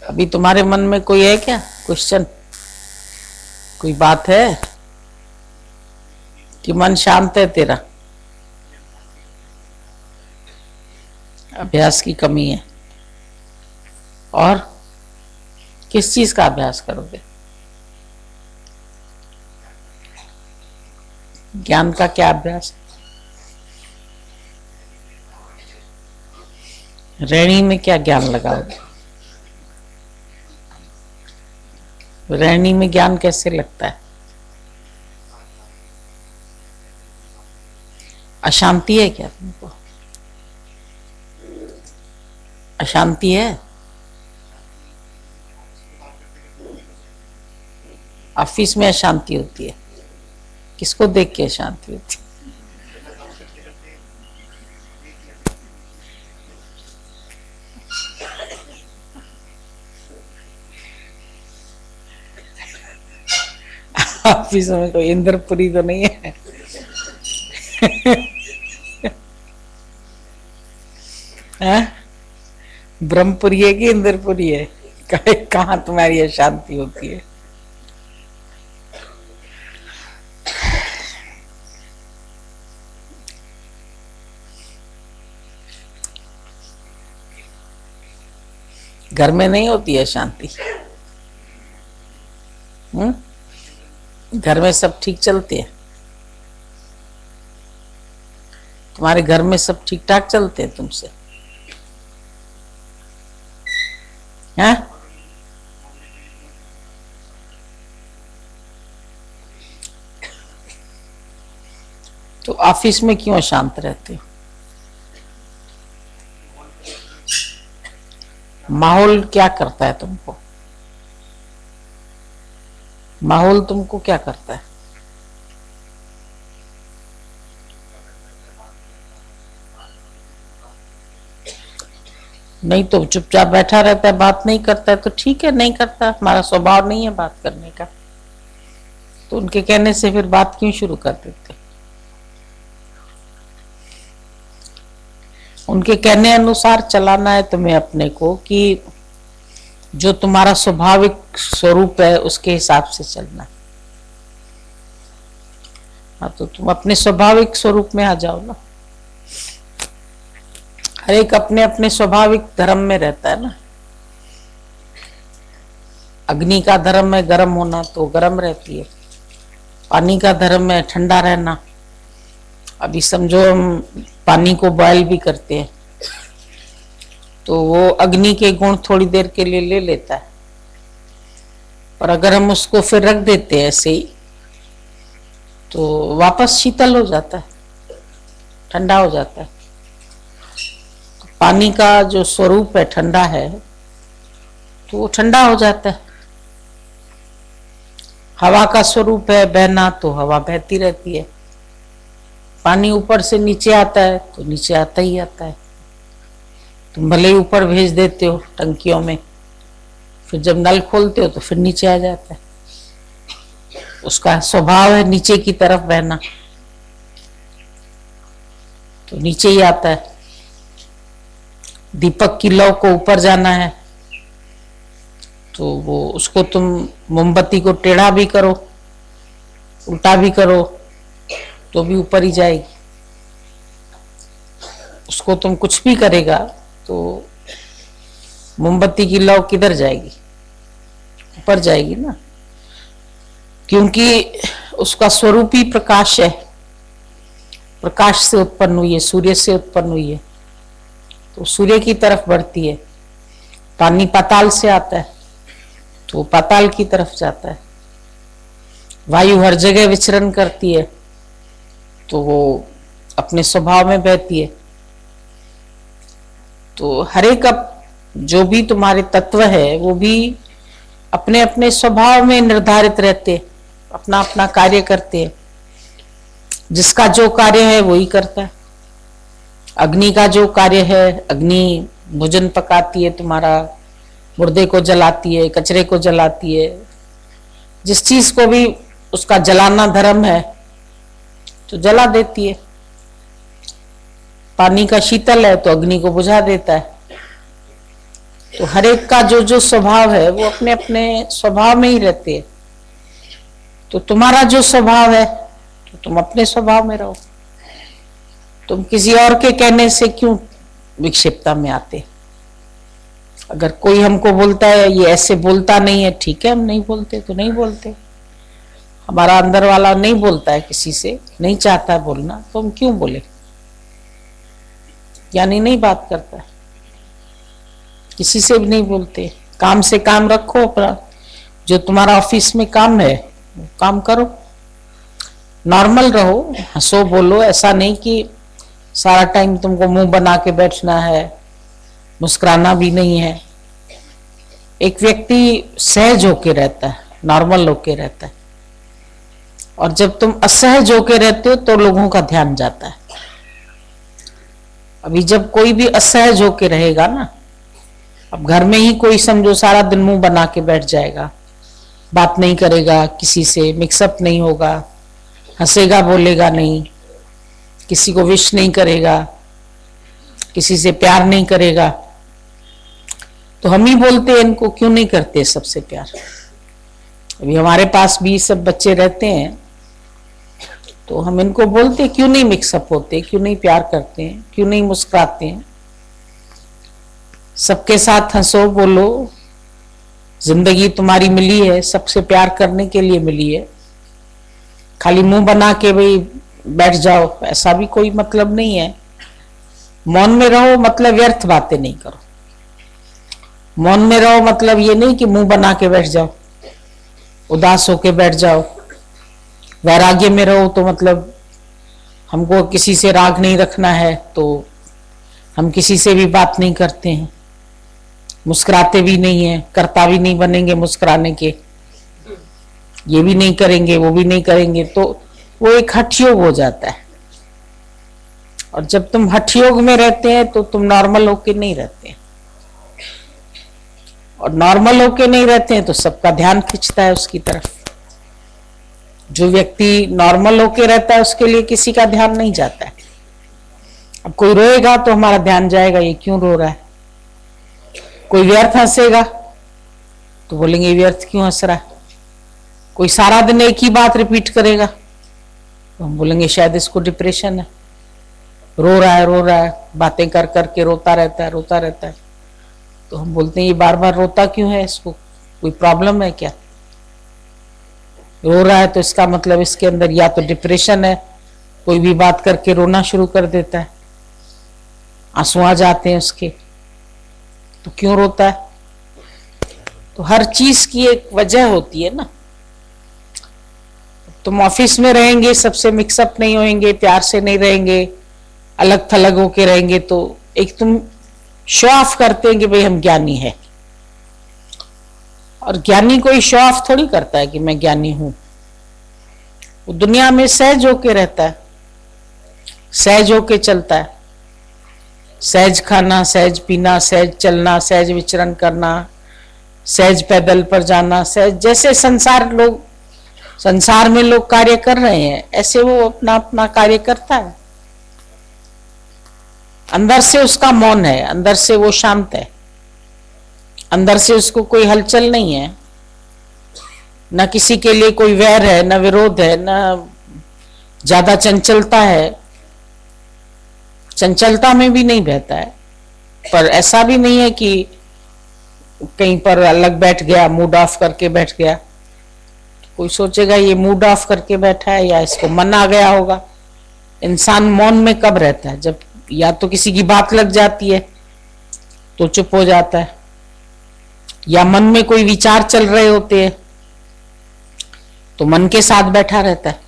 अभी तुम्हारे मन में कोई है क्या क्वेश्चन, कोई बात है कि मन शांत है तेरा? अभ्यास की कमी है। और किस चीज का अभ्यास करोगे? ज्ञान का क्या अभ्यास? रैणी में क्या ज्ञान लगाओगे? रैणी में ज्ञान कैसे लगता है? अशांति है क्या तुमको? अशांति है? ऑफिस में अशांति होती है। किसको देख के अशांति होती है? ऑफिस में कोई इंद्रपुरी तो नहीं है? ब्रह्मपुरी है कि इंद्रपुरी है? कहाँ तुम्हारी अशांति होती है? घर में नहीं होती है शांति? घर में सब ठीक चलती है? तुम्हारे घर में सब ठीक ठाक चलते हैं तुमसे? हैं? तो ऑफिस में क्यों शांत रहते हो? माहौल क्या करता है तुमको? माहौल तुमको क्या करता है? नहीं तो चुपचाप बैठा रहता है, बात नहीं करता है तो ठीक है, नहीं करता, हमारा स्वभाव नहीं है बात करने का, तो उनके कहने से फिर बात क्यों शुरू कर देते? उनके कहने अनुसार चलाना है तुम्हें अपने को, कि जो तुम्हारा स्वाभाविक स्वरूप है उसके हिसाब से चलना है। हाँ, तो तुम अपने स्वाभाविक स्वरूप में आ जाओ ना। हर एक अपने अपने स्वाभाविक धर्म में रहता है ना। अग्नि का धर्म है गर्म होना, तो गर्म रहती है। पानी का धर्म है ठंडा रहना। अभी समझो हम पानी को बॉयल भी करते हैं तो वो अग्नि के गुण थोड़ी देर के लिए ले लेता है, पर अगर हम उसको फिर रख देते हैं ऐसे ही तो वापस शीतल हो जाता है, ठंडा हो जाता है। तो पानी का जो स्वरूप है ठंडा है तो वो ठंडा हो जाता है। हवा का स्वरूप है बहना, तो हवा बहती रहती है। पानी ऊपर से नीचे आता है तो नीचे आता ही आता है। तुम भले ही ऊपर भेज देते हो टंकियों में, फिर जब नल खोलते हो तो फिर नीचे आ जाता है। उसका स्वभाव है नीचे की तरफ बहना, तो नीचे ही आता है। दीपक की लौ को ऊपर जाना है तो वो उसको तुम मोमबत्ती को टेढ़ा भी करो उल्टा भी करो तो भी ऊपर ही जाएगी। उसको तुम कुछ भी करेगा तो मोमबत्ती की लौ किधर जाएगी? ऊपर जाएगी ना, क्योंकि उसका स्वरूप ही प्रकाश है। प्रकाश से उत्पन्न हुई है, सूर्य से उत्पन्न हुई है, तो सूर्य की तरफ बढ़ती है। पानी पाताल से आता है तो पाताल की तरफ जाता है। वायु हर जगह विचरण करती है तो वो अपने स्वभाव में बहती है। तो हर एक जो भी तुम्हारे तत्व है वो भी अपने अपने स्वभाव में निर्धारित रहते, अपना अपना कार्य करते हैं। जिसका जो कार्य है वही करता है। अग्नि का जो कार्य है, अग्नि भोजन पकाती है, तुम्हारा मुर्दे को जलाती है, कचरे को जलाती है। जिस चीज को भी उसका जलाना धर्म है तो जला देती है। पानी का शीतल है तो अग्नि को बुझा देता है। तो हर एक का जो जो स्वभाव है वो अपने अपने स्वभाव में ही रहते हैं। तो तुम्हारा जो स्वभाव है तो तुम अपने स्वभाव में रहो। तुम किसी और के कहने से क्यों विक्षिप्तता में आते? अगर कोई हमको बोलता है ये ऐसे बोलता नहीं है, ठीक है, हम नहीं बोलते तो नहीं बोलते। हमारा अंदर वाला नहीं बोलता है किसी से, नहीं चाहता है बोलना, तो हम क्यों बोले? यानी नहीं बात करता है, किसी से भी नहीं बोलते। काम से काम रखो अपना, जो तुम्हारा ऑफिस में काम है वो काम करो, नॉर्मल रहो, हंसो बोलो। ऐसा नहीं कि सारा टाइम तुमको मुंह बना के बैठना है, मुस्कुराना भी नहीं है। एक व्यक्ति सहज होके रहता है, नॉर्मल होके रहता है, और जब तुम असहज होके रहते हो तो लोगों का ध्यान जाता है। अभी जब कोई भी असहज होके रहेगा ना, अब घर में ही कोई समझो सारा दिन मुंह बना के बैठ जाएगा, बात नहीं करेगा किसी से, मिक्सअप नहीं होगा, हंसेगा बोलेगा नहीं, किसी को विश नहीं करेगा, किसी से प्यार नहीं करेगा, तो हम ही बोलते हैं इनको क्यों नहीं करते सबसे प्यार। अभी हमारे पास भी सब बच्चे रहते हैं तो हम इनको बोलते क्यों नहीं मिक्सअप होते, क्यों नहीं प्यार करते हैं, क्यों नहीं मुस्कुराते हैं। सबके साथ हंसो बोलो, जिंदगी तुम्हारी मिली है सबसे प्यार करने के लिए मिली है। खाली मुंह बना के भाई बैठ जाओ, ऐसा भी कोई मतलब नहीं है। मौन में रहो मतलब व्यर्थ बातें नहीं करो। मौन में रहो मतलब ये नहीं कि मुंह बना के बैठ जाओ, उदास होके बैठ जाओ। वैराग्य में रहो तो मतलब हमको किसी से राग नहीं रखना है, तो हम किसी से भी बात नहीं करते हैं, मुस्कुराते भी नहीं है, करता भी नहीं बनेंगे मुस्कुराने के, ये भी नहीं करेंगे वो भी नहीं करेंगे, तो वो एक हठयोग हो जाता है। और जब तुम हठयोग में रहते हैं तो तुम नॉर्मल होके नहीं रहते हैं, और नॉर्मल होके नहीं रहते हैं तो सबका ध्यान खींचता है उसकी तरफ। जो व्यक्ति नॉर्मल होके रहता है उसके लिए किसी का ध्यान नहीं जाता है। अब कोई रोएगा तो हमारा ध्यान जाएगा ये क्यों रो रहा है। कोई व्यर्थ हंसेगा तो बोलेंगे व्यर्थ क्यों हंस रहा है। कोई सारा दिन एक ही बात रिपीट करेगा तो हम बोलेंगे शायद इसको डिप्रेशन है, रो रहा है, बातें कर करके रोता रहता है। तो हम बोलते हैं ये बार बार रोता क्यों है, इसको कोई प्रॉब्लम है क्या? रो रहा है तो इसका मतलब इसके अंदर या तो डिप्रेशन है, कोई भी बात करके रोना शुरू कर देता है, आंसू आ जाते हैं उसके, तो क्यों रोता है? तो हर चीज की एक वजह होती है ना। तुम ऑफिस में रहेंगे, सबसे मिक्सअप नहीं होंगे, प्यार से नहीं रहेंगे, अलग थलग होके रहेंगे, तो एक तुम शो ऑफ करते हैं कि भाई हम ज्ञानी है। और ज्ञानी कोई शो ऑफ थोड़ी करता है कि मैं ज्ञानी हूं। वो दुनिया में सहज होके रहता है, सहज होके चलता है, सहज खाना, सहज पीना, सहज चलना, सहज विचरण करना, सहज पैदल पर जाना, सहज जैसे संसार में लोग कार्य कर रहे हैं ऐसे वो अपना अपना कार्य करता है। अंदर से उसका मौन है, अंदर से वो शांत है, अंदर से उसको कोई हलचल नहीं है, न किसी के लिए कोई वैर है, न विरोध है, न ज्यादा चंचलता है, चंचलता में भी नहीं बहता है। पर ऐसा भी नहीं है कि कहीं पर अलग बैठ गया, मूड ऑफ करके बैठ गया। कोई सोचेगा ये मूड ऑफ करके बैठा है या इसको मन आ गया होगा। इंसान मौन में कब रहता है? जब या तो किसी की बात लग जाती है तो चुप हो जाता है, या मन में कोई विचार चल रहे होते हैं तो मन के साथ बैठा रहता है।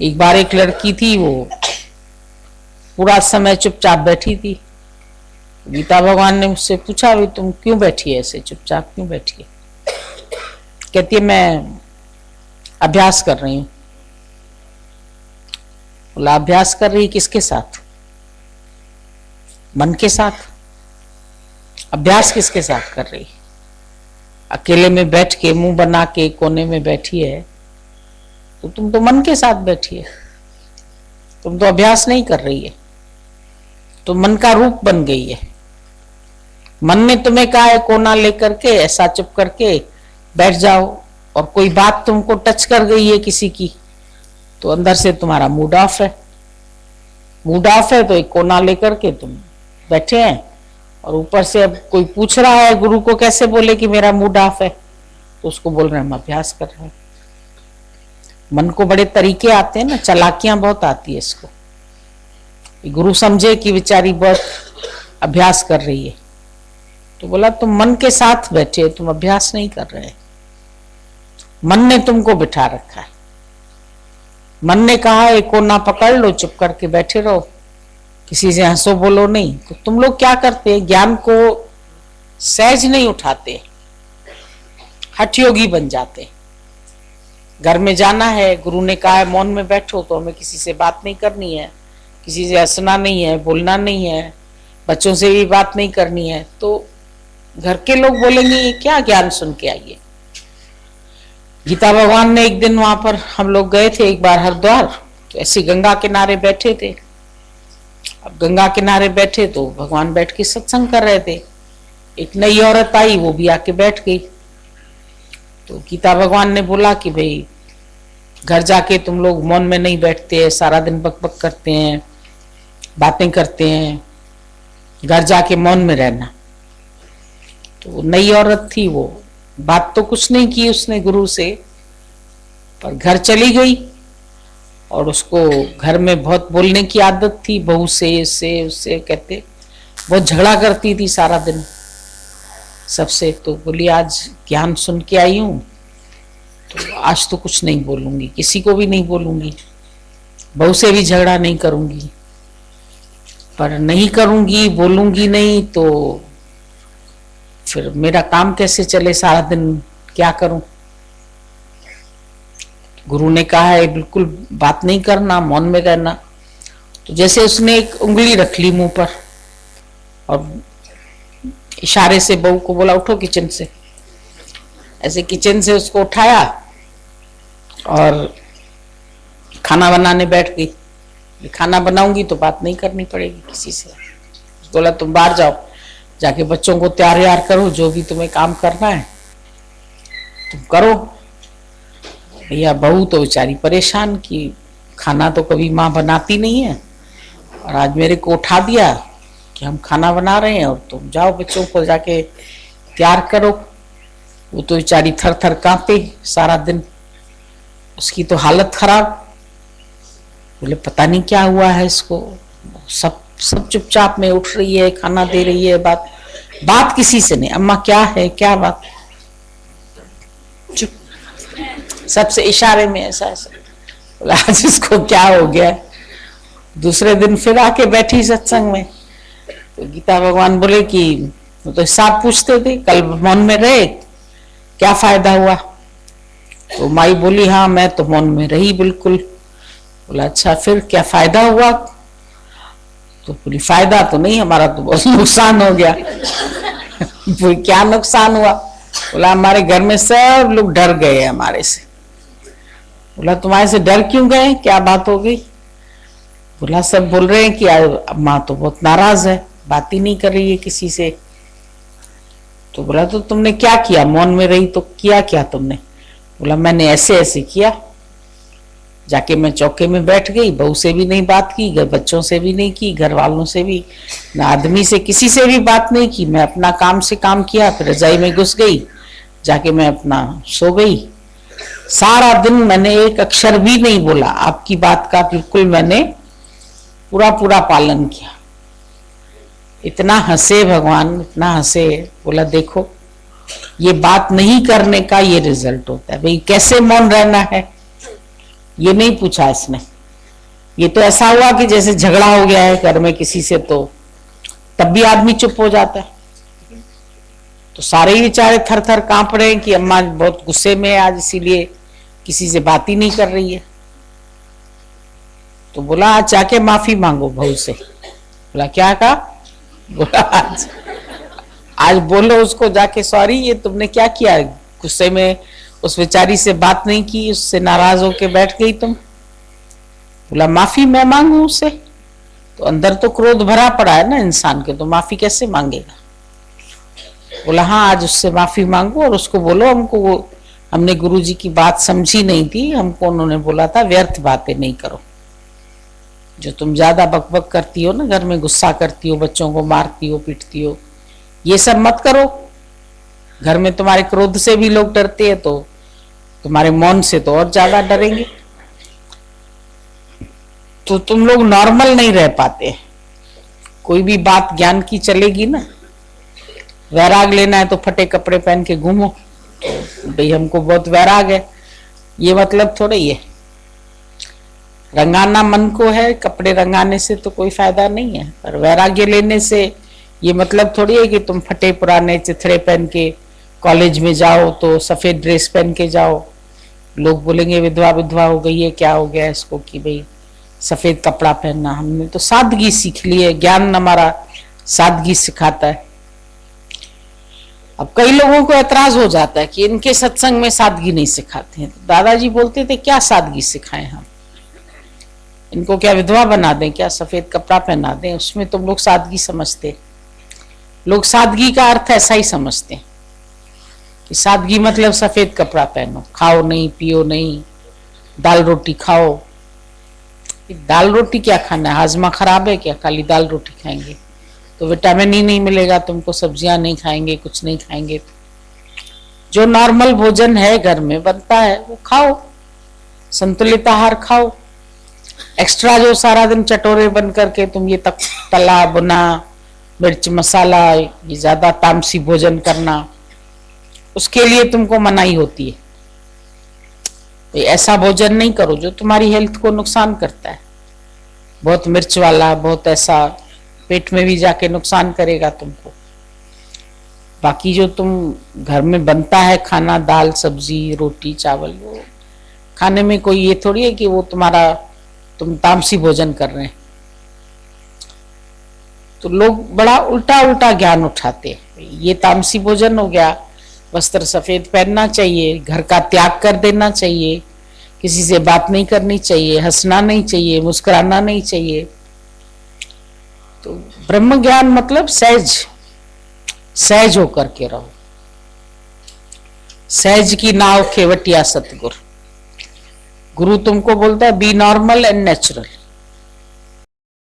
एक बार एक लड़की थी, वो पूरा समय चुपचाप बैठी थी। गीता भगवान ने मुझसे पूछा भाई तुम क्यों बैठी है ऐसे, चुपचाप क्यों बैठी है? कहती है मैं अभ्यास कर रही हूं। बोला अभ्यास कर रही किसके साथ? मन के साथ। अभ्यास किसके साथ कर रही? अकेले में बैठ के मुंह बना के कोने में बैठी है तो तुम तो मन के साथ बैठी है, तुम तो अभ्यास नहीं कर रही है, तो मन का रूप बन गई है। मन ने तुम्हें कहा है कोना लेकर के ऐसा चुप करके बैठ जाओ, और कोई बात तुमको टच कर गई है किसी की, तो अंदर से तुम्हारा मूड ऑफ है। मूड ऑफ है तो एक कोना लेकर के तुम बैठे हैं, और ऊपर से अब कोई पूछ रहा है गुरु को कैसे बोले कि मेरा मूड ऑफ है, तो उसको बोल रहे हैं हम अभ्यास कर रहे हैं। मन को बड़े तरीके आते हैं ना, चालाकियां बहुत आती है इसको। गुरु समझे कि बेचारी बहुत अभ्यास कर रही है, तो बोला तुम मन के साथ बैठे, तुम अभ्यास नहीं कर रहे। मन ने तुमको बिठा रखा है। मन ने कहा है कोना पकड़ लो, चुप करके बैठे रहो, किसी से हंसो बोलो नहीं। तो तुम लोग क्या करते हैं, ज्ञान को सहज नहीं उठाते, हठ योगी बन जाते। घर में जाना है, गुरु ने कहा है मौन में बैठो, तो हमें किसी से बात नहीं करनी है, किसी से हंसना नहीं है, बोलना नहीं है, बच्चों से भी बात नहीं करनी है। तो घर के लोग बोलेंगे ये क्या ज्ञान सुन के आई है। गीता भगवान ने एक दिन वहां पर, हम लोग गए थे एक बार हरिद्वार, तो ऐसे गंगा किनारे बैठे थे। अब गंगा किनारे बैठे तो भगवान बैठ के सत्संग कर रहे थे। एक नई औरत आई, वो भी आके बैठ गई। तो गीता भगवान ने बोला कि भाई घर जाके तुम लोग मौन में नहीं बैठते हैं, सारा दिन बक बक करते हैं, बातें करते हैं, घर जाके मौन में रहना। तो नई औरत थी, वो बात तो कुछ नहीं की उसने गुरु से, पर घर चली गई। और उसको घर में बहुत बोलने की आदत थी, बहू से, इससे उससे, कहते बहुत झगड़ा करती थी सारा दिन सबसे। तो बोली आज ज्ञान सुन के आई हूं, तो आज तो कुछ नहीं बोलूंगी, किसी को भी नहीं बोलूंगी, बहू से भी झगड़ा नहीं करूंगी। पर नहीं करूंगी, बोलूंगी नहीं तो फिर मेरा काम कैसे चले, सारा दिन क्या करूं। गुरु ने कहा है बिल्कुल बात नहीं करना, मौन में रहना। तो जैसे उसने एक उंगली रख ली मुंह पर और इशारे से बहू को बोला उठो किचन से, ऐसे किचन से उसको उठाया और खाना बनाने बैठ गई। खाना बनाऊंगी तो बात नहीं करनी पड़ेगी किसी से। बोला तुम बाहर जाओ, जाके बच्चों को तैयार यार करो, जो भी तुम्हें काम करना है तुम करो। भैया बहू तो बेचारी परेशान कि खाना तो कभी माँ बनाती नहीं है, और आज मेरे को उठा दिया कि हम खाना बना रहे हैं और तुम जाओ बच्चों को जाके तैयार करो। वो तो बेचारी थर थर कांपे सारा दिन, उसकी तो हालत खराब। बोले पता नहीं क्या हुआ है इसको, सब चुपचाप में उठ रही है, खाना दे रही है, बात किसी से नहीं। अम्मा क्या है, क्या बात, चुप, सबसे इशारे में ऐसा ऐसा। बोला आज इसको क्या हो गया। दूसरे दिन फिर आके बैठी सत्संग में, तो गीता भगवान बोले कि वो तो हिसाब पूछते थे, कल मौन में रहे, क्या फायदा हुआ। तो माई बोली हाँ मैं तो मौन में रही बिल्कुल। बोला अच्छा फिर क्या फायदा हुआ। तो पूरी फायदा तो नहीं, हमारा तो बहुत नुकसान हो गया। क्या नुकसान हुआ। बोला हमारे घर में सब लोग डर गए हमारे से। बोला तुम्हारे से डर क्यों गए, क्या बात हो गई। बोला सब बोल रहे हैं कि अम्मा तो बहुत नाराज है, बात ही नहीं कर रही है किसी से। तो बोला तो तुमने क्या किया, मौन में रही तो किया क्या तुमने। बोला मैंने ऐसे ऐसे किया, जाके मैं चौके में बैठ गई, बहू से भी नहीं बात की, बच्चों से भी नहीं की, घर वालों से भी ना, आदमी से किसी से भी बात नहीं की। मैं अपना काम से काम किया, फिर रजाई में घुस गई, जाके मैं अपना सो गई। सारा दिन मैंने एक अक्षर भी नहीं बोला, आपकी बात का बिल्कुल मैंने पूरा पूरा पालन किया। इतना हंसे भगवान, इतना हंसे। बोला देखो ये बात नहीं करने का ये रिजल्ट होता है। भाई कैसे मौन रहना है ये नहीं पूछा इसने। ये तो ऐसा हुआ कि जैसे झगड़ा हो गया है घर में किसी से, तो तब भी आदमी चुप हो जाता है। तो सारे ही बेचारे थर थर कांप रहे हैं कि अम्मा बहुत गुस्से में है आज, इसीलिए किसी से बात ही नहीं कर रही है। तो बोला आज जाके माफी मांगो बहू से। बोला क्या कहा। बोला आज बोलो उसको जाके सॉरी, ये तुमने क्या किया, गुस्से में उस बेचारी से बात नहीं की, उससे नाराज होके बैठ गई तुम। बोला माफी मैं मांगू उससे, तो अंदर तो क्रोध भरा पड़ा है ना इंसान के, तो माफी कैसे मांगेगा। बोला हाँ आज उससे माफी मांगो और उसको बोलो हमको हमने गुरुजी की बात समझी नहीं थी, हमको उन्होंने बोला था व्यर्थ बातें नहीं करो। जो तुम ज्यादा बकबक करती हो ना, घर में गुस्सा करती हो, बच्चों को मारती हो, पीटती हो, ये सब मत करो। घर में तुम्हारे क्रोध से भी लोग डरते हैं, तो तुम्हारे मौन से तो और ज्यादा डरेंगे। तो तुम लोग नॉर्मल नहीं रह पाते। कोई भी बात ज्ञान की चलेगी ना, वैराग लेना है तो फटे कपड़े पहन के घूमो, भाई हमको बहुत वैराग है, ये मतलब थोड़ा ही है। रंगाना मन को है, कपड़े रंगाने से तो कोई फायदा नहीं है, पर वैराग्य लेने से ये मतलब थोड़ी है कि तुम फटे पुराने चिथड़े पहन के कॉलेज में जाओ तो सफेद ड्रेस पहन के जाओ, लोग बोलेंगे विधवा विधवा हो गई है, क्या हो गया इसको कि भाई सफेद कपड़ा पहनना। हमने तो सादगी सीख ली है, ज्ञान हमारा सादगी सिखाता है। अब कई लोगों को एतराज हो जाता है कि इनके सत्संग में सादगी नहीं सिखाते हैं। तो दादाजी बोलते थे क्या सादगी सिखाएं हम, इनको क्या विधवा बना दें, क्या सफेद कपड़ा पहना दें, उसमें तुम लोग सादगी समझते। लोग सादगी का अर्थ ऐसा ही समझते हैं कि सादगी मतलब सफेद कपड़ा पहनो, खाओ नहीं, पियो नहीं, दाल रोटी खाओ। दाल रोटी क्या खाना है, हाजमा खराब है क्या, खाली दाल रोटी खाएंगे तो विटामिन ही नहीं मिलेगा तुमको, सब्जियां नहीं खाएंगे, कुछ नहीं खाएंगे। जो नॉर्मल भोजन है घर में बनता है वो खाओ, संतुलित आहार खाओ। एक्स्ट्रा जो सारा दिन चटोरे बन करके तुम ये तक तला बुना मिर्च मसाला, ये ज्यादा तामसी भोजन करना, उसके लिए तुमको मनाही होती है। तो ऐसा भोजन नहीं करो जो तुम्हारी हेल्थ को नुकसान करता है। बहुत मिर्च वाला, बहुत ऐसा पेट में भी जाके नुकसान करेगा तुमको। बाकी जो तुम घर में बनता है खाना, दाल सब्जी रोटी चावल, वो खाने में कोई ये थोड़ी है कि वो तुम तामसी भोजन कर रहे हैं। तो लोग बड़ा उल्टा उल्टा ज्ञान उठाते हैं, ये तामसी भोजन हो गया, वस्त्र सफेद पहनना चाहिए, घर का त्याग कर देना चाहिए, किसी से बात नहीं करनी चाहिए, हंसना नहीं चाहिए, मुस्कुराना नहीं चाहिए। तो ब्रह्म ज्ञान मतलब सहज सहज होकर के रहो। सहज की नाव खेवटिया सतगुरु। गुरु तुमको बोलता है बी नॉर्मल एंड नेचुरल।